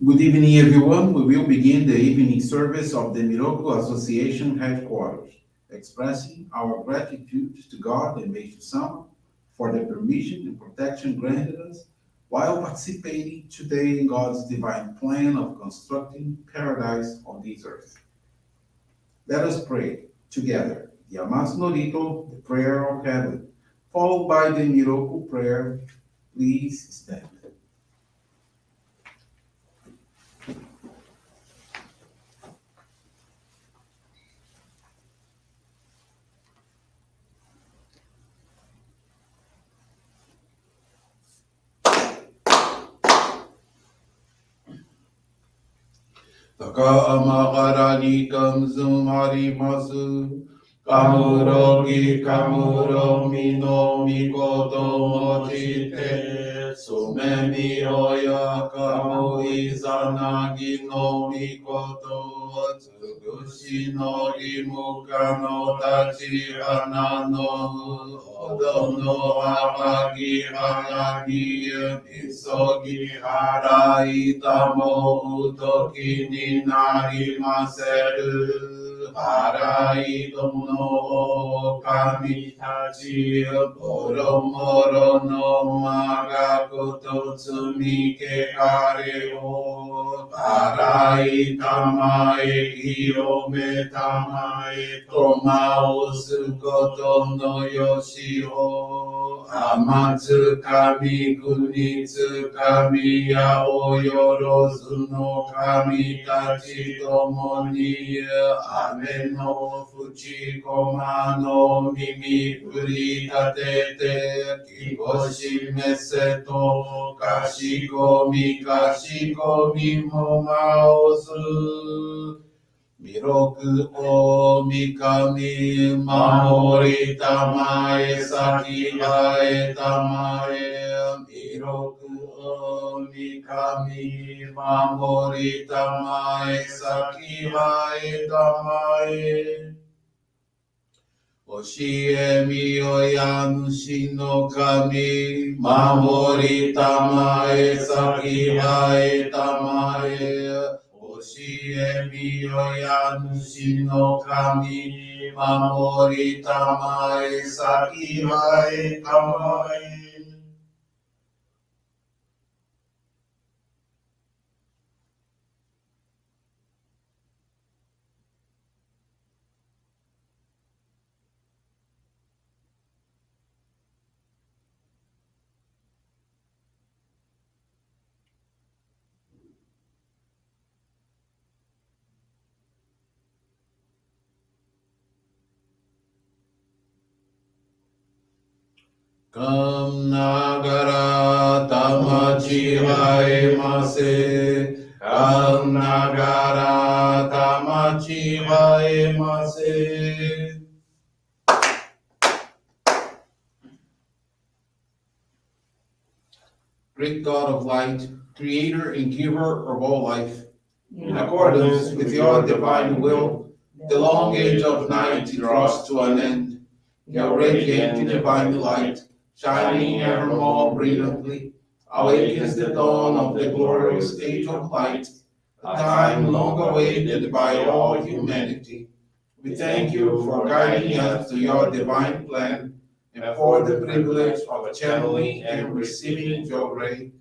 Good evening, everyone. We will begin the evening service of the Miroku Association headquarters, expressing our gratitude to God and Meishu-sama for the permission and protection granted us while participating today in God's divine plan of constructing paradise on this earth. Let us pray together the Amatsu-Norito, the prayer of heaven, followed by the Miroku Prayer. Please stand. 高天原にかむずまります。かむろぎかむろみのみこともちて、すめみおやかむいざなぎのみこと、つぐしのりむかの立ち花のほどのあまぎはがぎみそぎ払いたもうときになりませる。払いどの神たちボロモロのまがこと罪けがれを払いたまえ清めたまえとまおすことのよしを天つかみ国つかみやおよろずの神たちともに雨の淵駒の耳振り立てて気を示せとかしこみもまおす弥勒おみかみ守りたまえ先がえたまえ弥勒おみかみ守りたまえ先がえたまえ教えみよや主の神守りたまえ先がえたまえ教えみよや主の神守りたまえ先がえたまえかんながらたまちはえませ。かんながらたまちはえませ。Great God of light, creator and giver of all life, in accordance with your divine will, the long age of night draws to an end. Your radiant and divine light, shining ever more brilliantly, awakens the dawn of the glorious age of light, a time long awaited by all humanity. We thank you for guiding us to your divine plan and for the privilege of channeling and receiving Johrei.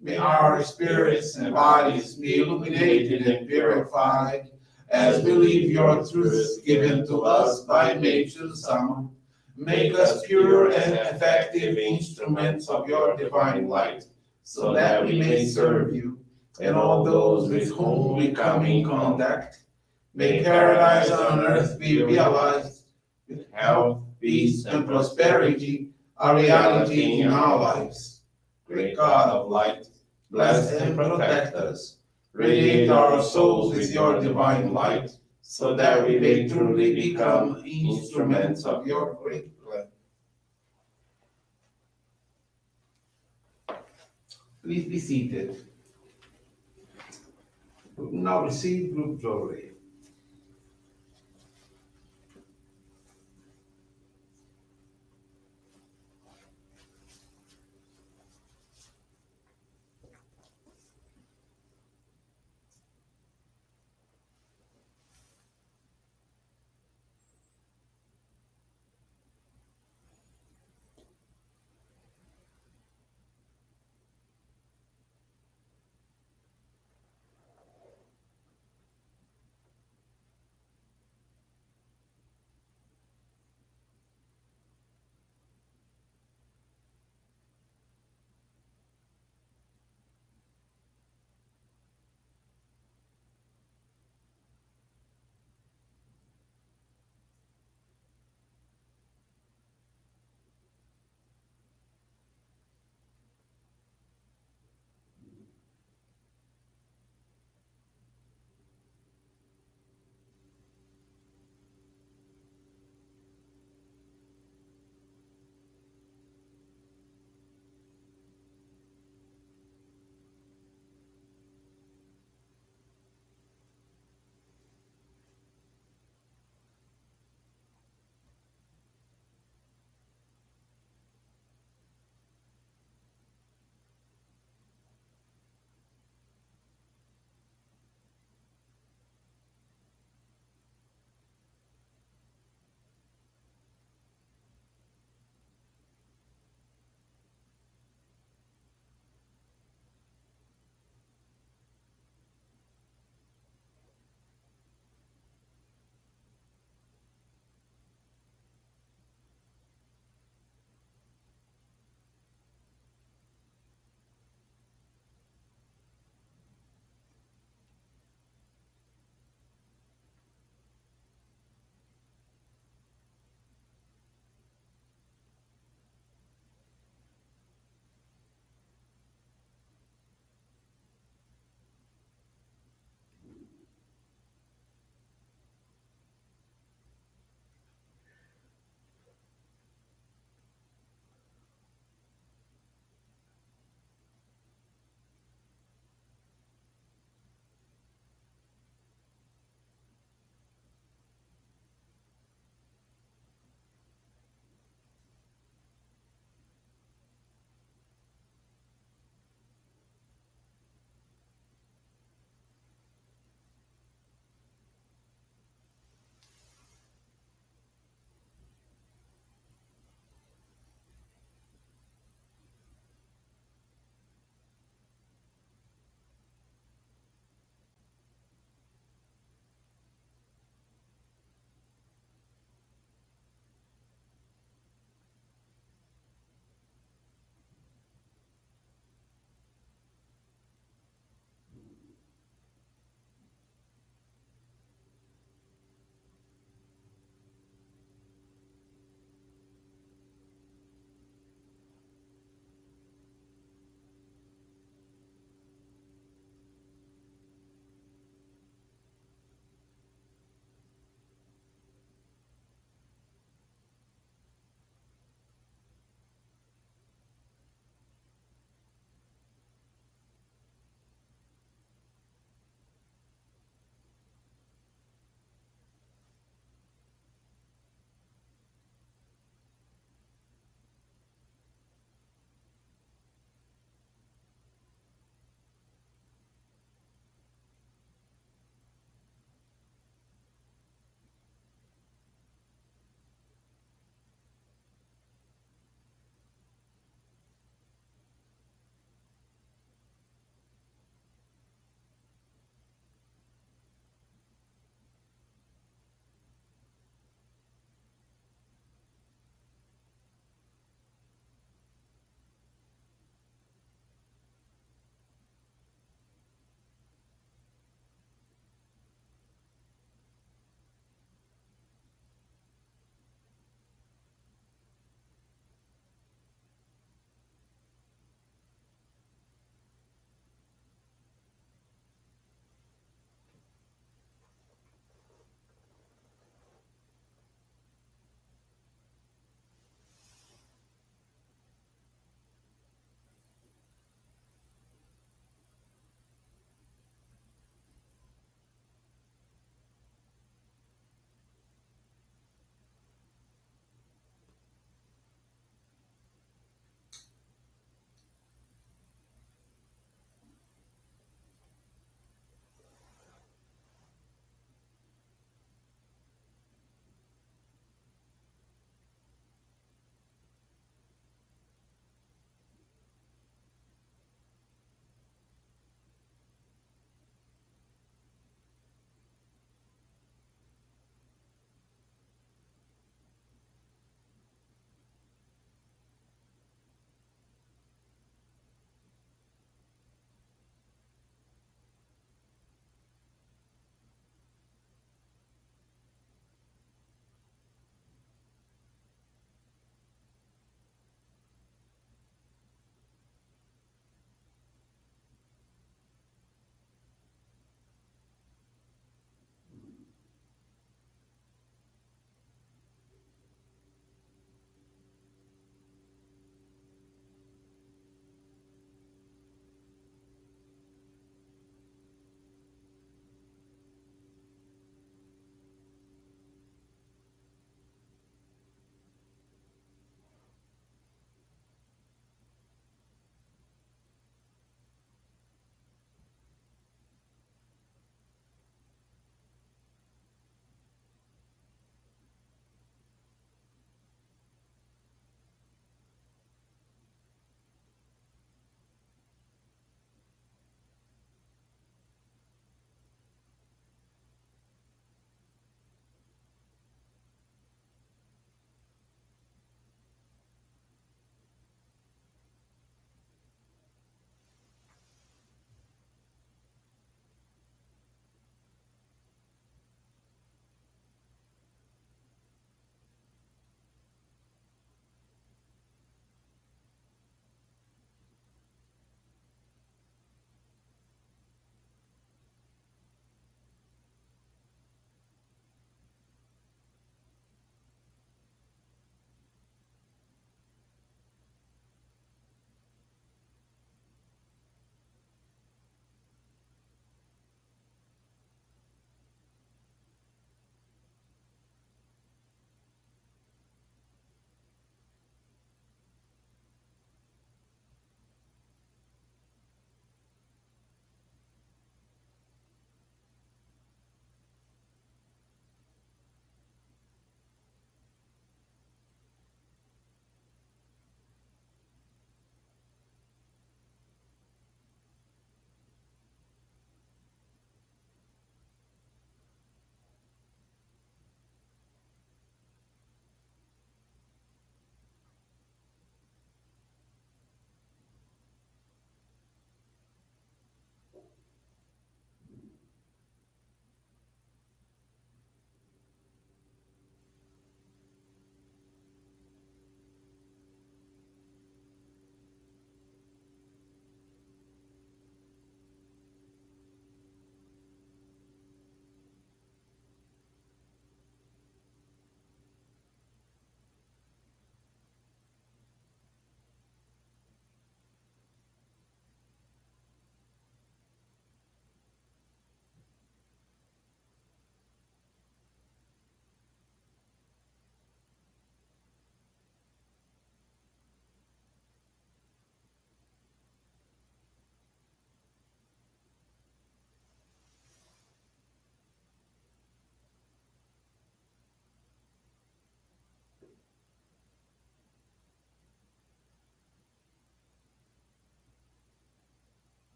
May our spirits and bodies be illuminated and purified as we live your truth given to us by Meishu-sama. Make us pure and effective instruments of your divine light, so that we may serve you and all those with whom we come in contact. May paradise on earth be realized, with health, peace, and prosperity, a reality in our lives. Great God of light, bless and protect us. Radiate our souls with your divine light, so that we may truly become instruments of your great plan. Please be seated. We will now receive group Johrei.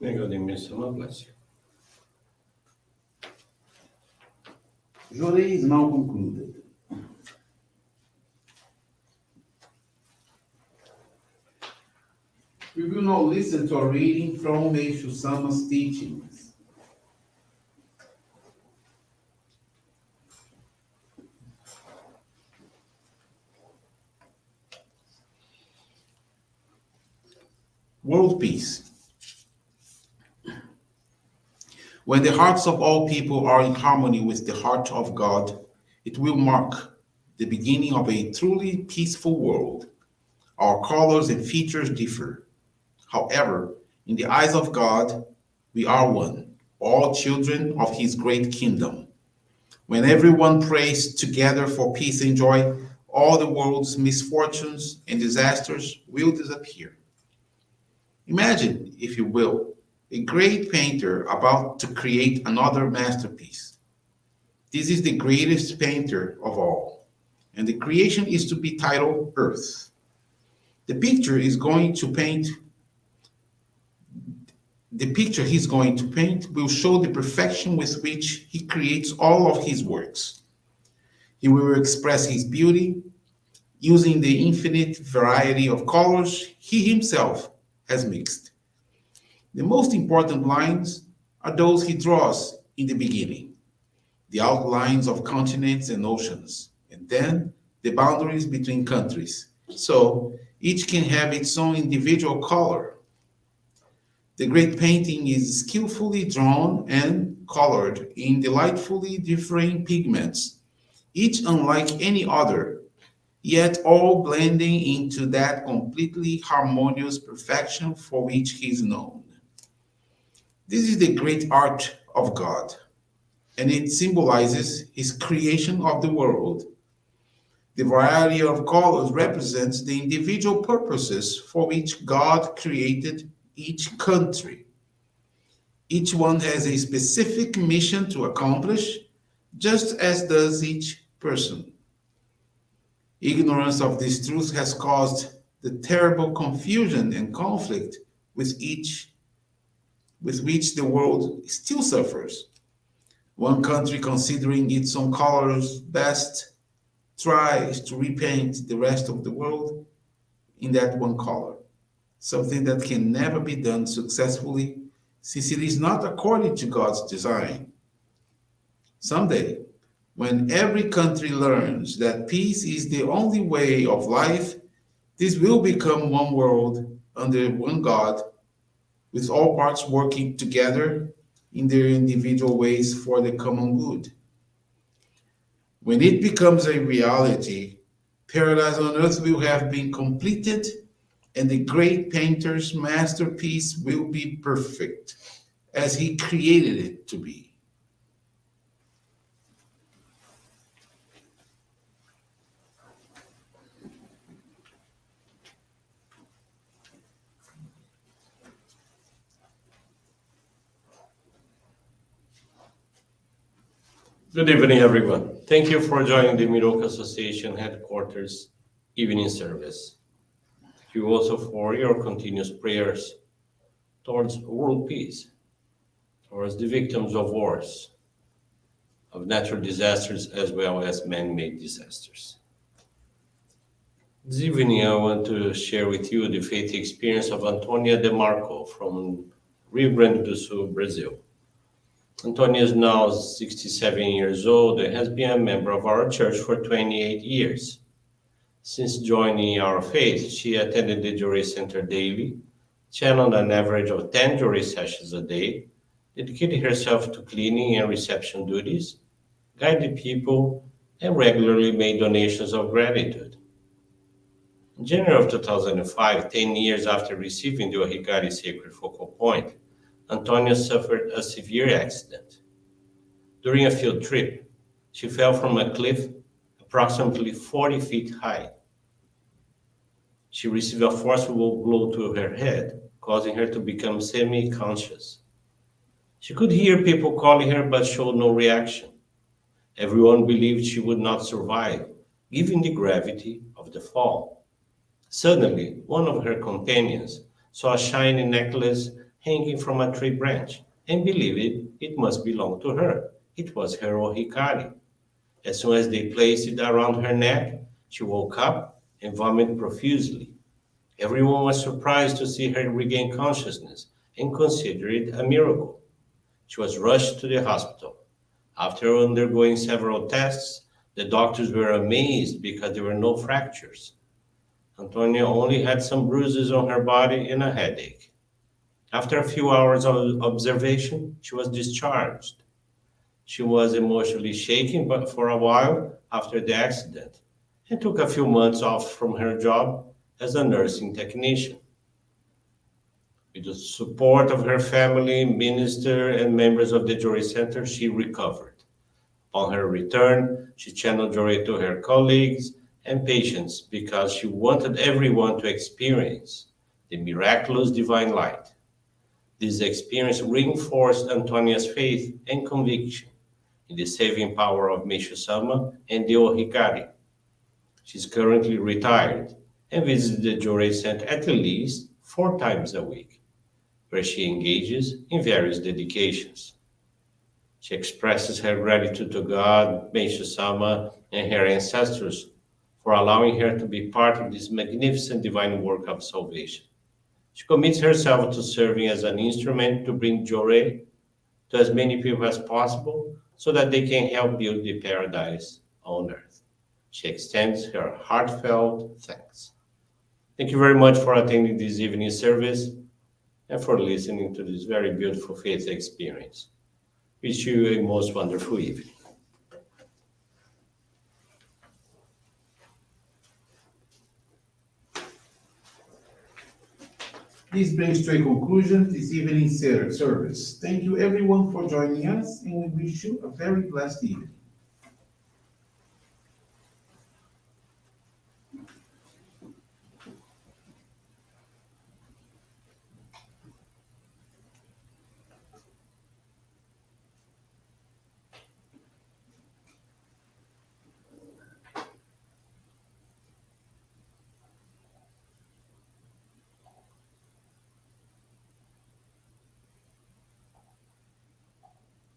May God in Meishu-sama bless you. Johrei is now concluded. We will now listen to a reading from Meishu-sama's teachings. World peace. When the hearts of all people are in harmony with the heart of God, it will mark the beginning of a truly peaceful world. Our colors and features differ. However, in the eyes of God, we are one, all children of His great kingdom. When everyone prays together for peace and joy, all the world's misfortunes and disasters will disappear. Imagine, if you will, a great painter about to create another masterpiece. This is the greatest painter of all, and the creation is to be titled Earth. The picture is going to paint The picture he's going to paint will show the perfection with which he creates all of his works. He will express his beauty using the infinite variety of colors he himself has mixed. The most important lines are those he draws in the beginning, the outlines of continents and oceans, and then the boundaries between countries. So each can have its own individual color. The great painting is skillfully drawn and colored in delightfully differing pigments, each unlike any other, yet all blending into that completely harmonious perfection for which he is known. This is the great art of God, and it symbolizes his creation of the world. The variety of colors represents the individual purposes for which God created each country. Each one has a specific mission to accomplish, just as does each person. Ignorance of this truth has caused the terrible confusion and conflict with which the world still suffers. One country, considering its own colors best, tries to repaint the rest of the world in that one color, something that can never be done successfully since it is not according to God's design. Someday, when every country learns that peace is the only way of life, this will become one world under one God, with all parts working together in their individual ways for the common good. When it becomes a reality, paradise on earth will have been completed and the great painter's masterpiece will be perfect as he created it to be. Good evening, everyone. Thank you for joining the Miroku Association headquarters evening service. Thank you also for your continuous prayers towards world peace, towards the victims of wars, of natural disasters, as well as man-made disasters. This evening, I want to share with you the faith experience of Antonia De Marco from Rio Grande do Sul, Brazil. Antonia is now 67 years old and has been a member of our church for 28 years. Since joining our faith, she attended the Johrei Center daily, channeled an average of 10 Johrei sessions a day, dedicated herself to cleaning and reception duties, guided people, and regularly made donations of gratitude. In January of 2005, 10 years after receiving the Ohikari Sacred Focal Point, Antonia suffered a severe accident. During a field trip, she fell from a cliff approximately 40 feet high. She received a forcible blow to her head, causing her to become semi-conscious. She could hear people calling her but showed no reaction. Everyone believed she would not survive, given the gravity of the fall. Suddenly, one of her companions saw a shiny necklace hanging from a tree branch and believed it must belong to her. It was her ohikari. As soon as they placed it around her neck, she woke up and vomited profusely. Everyone was surprised to see her regain consciousness and considered it a miracle. She was rushed to the hospital. After undergoing several tests, the doctors were amazed because there were no fractures. Antonia only had some bruises on her body and a headache. After a few hours of observation, she was discharged. She was emotionally shaken but for a while after the accident and took a few months off from her job as a nursing technician. With the support of her family, minister, and members of the Johrei Center, she recovered. Upon her return, she channeled Johrei to her colleagues and patients because she wanted everyone to experience the miraculous divine light. This experience reinforced Antonia's faith and conviction in the saving power of Meishu-sama and the Ohikari. She is currently retired and visits the Johrei Center at least 4 times a week, where she engages in various dedications. She expresses her gratitude to God, Meishu-sama, and her ancestors for allowing her to be part of this magnificent divine work of salvation. She commits herself to serving as an instrument to bring Johrei to as many people as possible so that they can help build the paradise on earth. She extends her heartfelt thanks. Thank you very much for attending this evening service and for listening to this very beautiful faith experience. Wish you a most wonderful evening. This brings to a conclusion this evening's service. Thank you everyone for joining us, and we wish you a very blessed evening.